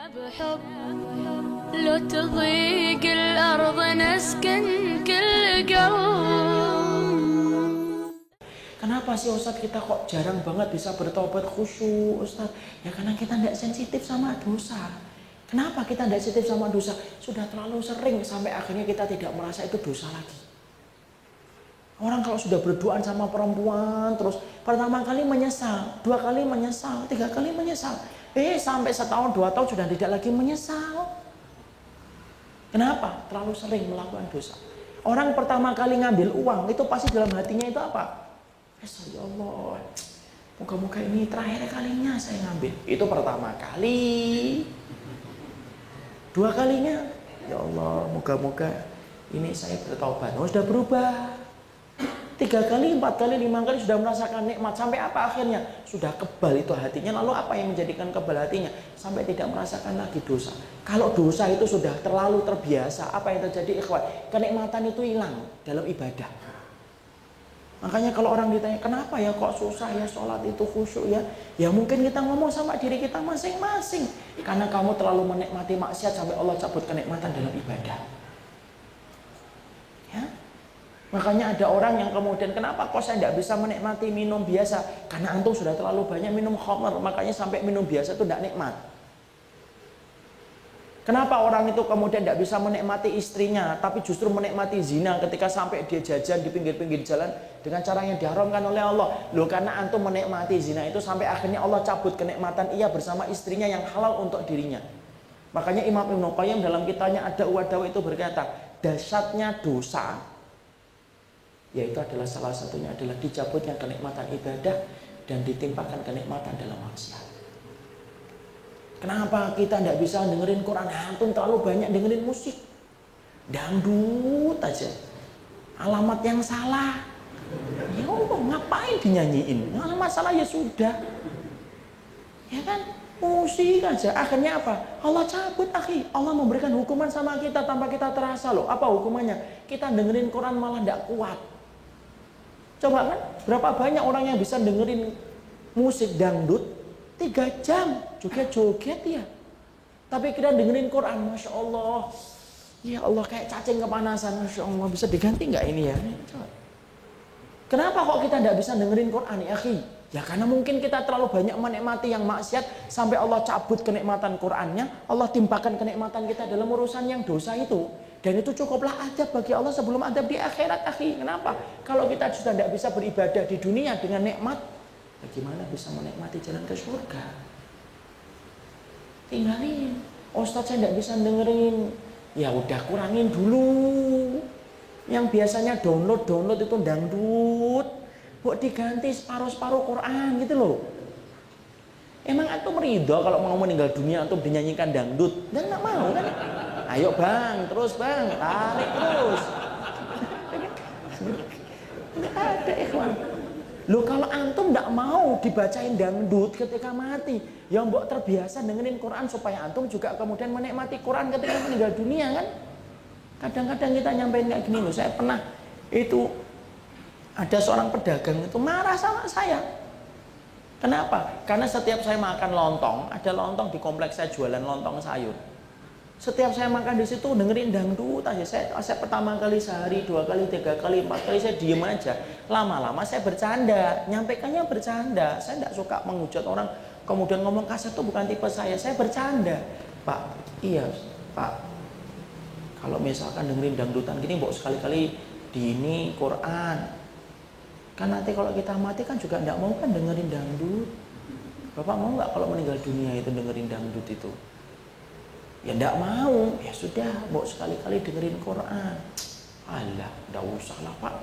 بحب لو تضيق الأرض نسكن كل قلب. Kenapa sih Ustadz kita kok jarang banget bisa bertobat khusyuk Ustadz? Ya karena kita tidak sensitif sama dosa. Kenapa kita tidak sensitif sama dosa? Sudah terlalu sering sampai akhirnya kita tidak merasa itu dosa lagi. Orang kalau sudah berduaan sama perempuan terus pertama kali menyesal, dua kali menyesal, tiga kali menyesal. Sampai setahun, 2 tahun sudah tidak lagi menyesal. Kenapa? Terlalu sering melakukan dosa. Orang pertama kali ngambil uang itu pasti dalam hatinya itu apa? Ya Allah, moga-moga ini terakhir kalinya saya ngambil. Itu pertama kali. Dua kalinya, ya Allah, moga-moga ini saya bertobat. Sudah berubah. 3 kali, 4 kali, 5 kali sudah merasakan nikmat. Sampai apa akhirnya? Sudah kebal itu hatinya. Lalu apa yang menjadikan kebal hatinya? Sampai tidak merasakan lagi dosa. Kalau dosa itu sudah terlalu terbiasa, apa yang terjadi ikhwan? Kenikmatan itu hilang dalam ibadah. Makanya kalau orang ditanya, kenapa ya kok susah ya sholat itu khusyuk ya? Ya mungkin kita ngomong sama diri kita masing-masing. Karena kamu terlalu menikmati maksiat sampai Allah cabut kenikmatan dalam ibadah. Ya? Makanya ada orang yang kemudian, kenapa kok saya tidak bisa menikmati minum biasa? Karena antum sudah terlalu banyak minum khamr, makanya sampai minum biasa itu tidak nikmat. Kenapa orang itu kemudian tidak bisa menikmati istrinya, tapi justru menikmati zina ketika sampai dia jajan di pinggir-pinggir jalan dengan cara yang diharamkan oleh Allah? Loh, karena antum menikmati zina itu sampai akhirnya Allah cabut kenikmatan ia bersama istrinya yang halal untuk dirinya. Makanya Imam Ibnu Qayyim dalam kitabnya Ad-Da'u wad-Dawa itu berkata, dahsyatnya dosa, yaitu adalah salah satunya adalah dicabutnya kenikmatan ibadah dan ditimpakan kenikmatan dalam maksiat. Kenapa kita tidak bisa dengerin Quran? Antum terlalu banyak dengerin musik, dangdut aja, alamat yang salah. Ya Allah, ngapain dinyanyiin? Alamat salah ya sudah, ya kan? Musik aja. Akhirnya apa? Allah cabut, akhi. Allah memberikan hukuman sama kita tanpa kita terasa loh. Apa hukumannya? Kita dengerin Quran malah tidak kuat. Coba kan, berapa banyak orang yang bisa dengerin musik dangdut 3 jam joget-joget ya. Tapi kita dengerin Quran, Masya Allah. Ya Allah, kayak cacing kepanasan. Masya Allah, bisa diganti nggak ini ya? Coba. Kenapa kok kita tidak bisa dengerin Quran ya, akhi? Ya karena mungkin kita terlalu banyak menikmati yang maksiat sampai Allah cabut kenikmatan Qurannya, Allah timpakan kenikmatan kita dalam urusan yang dosa itu. Dan itu cukuplah adab bagi Allah sebelum adab di akhirat, akhi. Kenapa? Kalau kita sudah tidak bisa beribadah di dunia dengan nikmat, bagaimana bisa menikmati jalan ke surga? Tinggalin. Ustadz saya tidak bisa dengerin. Ya udah kurangin dulu. Yang biasanya download itu dangdut, buat diganti separuh-separuh Quran gitu loh. Emang antum ridho kalau mau meninggal dunia antum dinyanyikan dangdut? Dan nggak mau kan? Ayo bang, terus bang, tarik terus. Nggak ada ikhwan. Loh kalau antum tidak mau dibacain dangdut ketika mati, yang mbok terbiasa dengerin Quran supaya antum juga kemudian menikmati Quran ketika meninggal dunia kan? Kadang-kadang kita nyampein kayak gini loh, saya pernah itu ada seorang pedagang itu marah sama saya. Kenapa? Karena setiap saya makan lontong, ada lontong di kompleks saya jualan lontong sayur. Setiap saya makan di situ dengerin dangdut aja. Saya pertama kali sehari, 2 kali, 3 kali, 4 kali saya diem aja. Lama-lama saya bercanda, nyampaikannya bercanda. Saya tidak suka menghujat orang kemudian ngomong kasar itu bukan tipe saya. Saya bercanda. Pak, iya Pak. Kalau misalkan dengerin dangdutan gini, mbok sekali-kali di ini Quran. Kan nanti kalau kita mati kan juga tidak mau kan dengerin dangdut. Bapak mau nggak kalau meninggal dunia itu dengerin dangdut itu? Ya tidak mau. Ya sudah, mbok sekali-kali dengerin Quran. Alah, tidak usah lah Pak.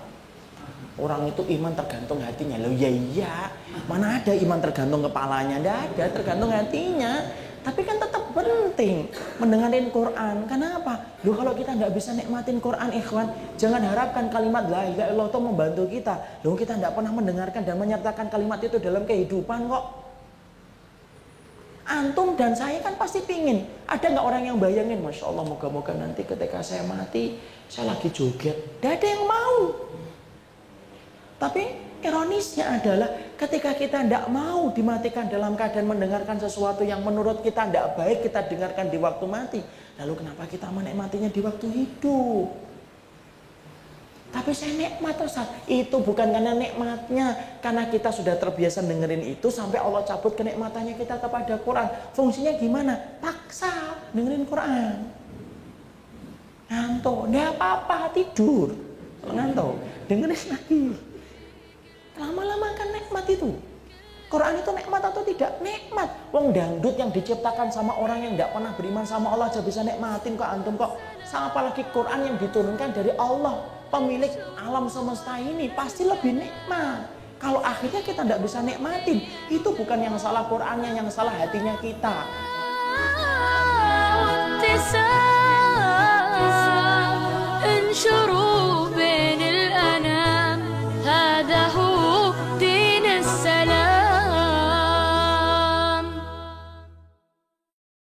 Orang itu iman tergantung hatinya. Loh ya iya, mana ada iman tergantung kepalanya? Tidak ada, tergantung hatinya. Tapi kan tetap penting mendengarin Quran. Kenapa? Loh kalau kita nggak bisa nikmatin Quran, ikhwan, jangan harapkan kalimat la ilaha illallah itu membantu kita. Loh kita nggak pernah mendengarkan dan menyertakan kalimat itu dalam kehidupan kok. Antum dan saya kan pasti pingin. Ada nggak orang yang bayangin, Masya Allah, moga-moga nanti ketika saya mati, saya lagi joget. Tidak ada yang mau. Tapi Ironisnya adalah ketika kita tidak mau dimatikan dalam keadaan mendengarkan sesuatu yang menurut kita tidak baik, kita dengarkan di waktu mati. Lalu kenapa kita menikmatinya di waktu hidup? Tapi saya nikmat Ustaz. Itu bukan karena nikmatnya, karena kita sudah terbiasa dengerin itu sampai Allah cabut kenikmatannya kita kepada Quran. Fungsinya gimana? Paksa dengerin Quran. Ngantuk, tidak apa-apa, tidur. Kalau ngantuk, dengerin lagi. Lama-lama kan nikmat itu. Quran itu nikmat atau tidak? Nikmat. Wong dangdut yang diciptakan sama orang yang tidak pernah beriman sama Allah aja bisa nikmatin kok antum kok. Apalagi Quran yang diturunkan dari Allah, pemilik alam semesta ini, pasti lebih nikmat. Kalau akhirnya kita tidak bisa nikmatin, itu bukan yang salah Qurannya, yang salah hatinya kita. انشروا